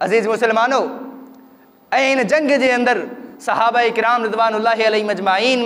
अज़ीज़ मुसलमानो, इन जंग के अंदर सहाबाए किराम रिज़वानुल्लाहि अलैहिम अजमाइन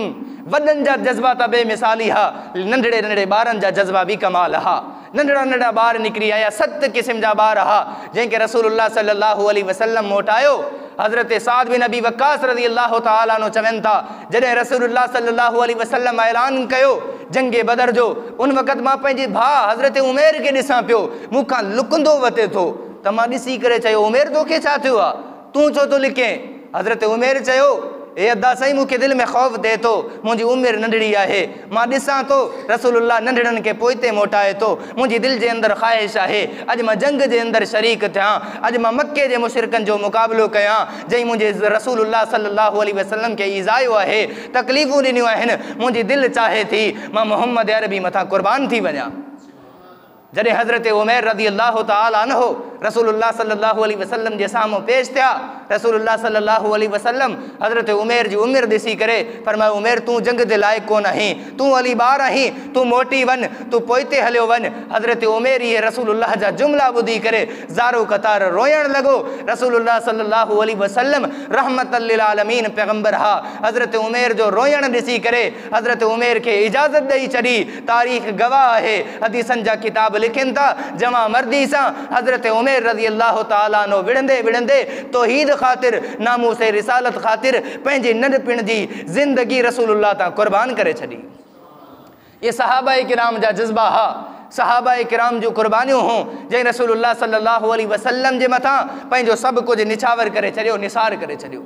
वॾनि जा जज़्बात बेमिसाली हा, नंढड़े नंढड़े ॿारनि जा जज़्बा भी कमाल हा। नंढड़ा नंढड़ा ॿार निकिरी आया, 7 क़िस्म जा ॿार हा जंहिंखे रसूलुल्लाह सल्लल्लाहु अलैहि वसल्लम मोटायो। हज़रत साद बिन अबी वक्कास रज़ी अल्लाह तआला अन्हु चवनि था, जॾहिं रसूलुल्लाह सल्लल्लाहु अलैहि वसल्लम ऐलान कयो जंगे बदर जो, उन वक़्तु मां पंहिंजे भाउ हज़रत उमैर खे ॾिसां पियो, मूंखां लुकंदो वते थो, त मां ॾिसी करे चयो, उमैर तोखे छा थियो आहे, तूं छो थो लिके? हज़रत उमैर चयो, ए अदा साईं, मूंखे दिलि में ख़ौफ़ थिए थो, मुंहिंजी उमिरि नंढड़ी आहे, मां ॾिसां थो रसूलुल्लाह नंढड़नि खे पोइते मोटाए थो, मुंहिंजी दिलि जे अंदरि ख़्वाहिश आहे अॼु मां जंग जे अंदरि शरीक थियां, अॼु मां मके जे मुशरिकनि जो मुक़ाबिलो कयां जंहिं मुंहिंजे रसूलुल्लाह सल्लल्लाहु अलैहि वसल्लम खे ईज़ायो आहे, तकलीफ़ूं ॾिनियूं आहिनि, मुंहिंजी दिलि चाहे थी मां मुहम्मद अरबी मथां क़ुर्बान थी वञा। जॾहिं हज़रत उमैर रज़ी अल्लाह तआला अन्हु रसूलुल्लाह सल्लल्लाहु अलैहि वसल्लम जे साम्हूं पेश थिया, रसूलुल्लाह सल्लल्लाहु अलैहि वसल्लम हज़रत उमैर जी उमिरि ॾिसी करे फरमायो, उमैर तूं जंग जे लाइक़ कोन आहीं, तूं अली ॿार आहीं, तूं मोटी वञ, तूं पोइते हलियो वञ। हज़रत उमैर इहे रसूलुल्लाह जा जुमला ॿुधी करे ज़ारो क़तार रोयण लॻो। रसूलुल्लाह सल्लल्लाहु अलैहि वसल्लम रहमतल लिल आलमीन पैगंबर हा, हज़रत उमैर जो रोयण ॾिसी करे हज़रत उमैर खे इजाज़त ॾेई छॾी। तारीख़ गवाह आहे, हदीसनि जा किताब लिखनि था, जमा मर्दी सां हज़रत उमैर रज़ी अल्लाह तआला अन्हु विढ़ंदे विढ़ंदे तौहीद ख़ातिर, नामूस रिसालत ख़ातिर पंहिंजी नंढपिण जी ज़िंदगी रसूलुल्लाह तां क़ुर्बान करे छॾी। ये सहाबाए किराम जा जज़्बा हा, सहाबाए किराम जूं क़ुर्बानियूं हों जंहिं रसूलुल्लाह सल्लल्लाहु अलैहि वसल्लम जे मथां पंहिंजो सभु कुझु निछावर करे छॾियो, निसार करे छॾियो।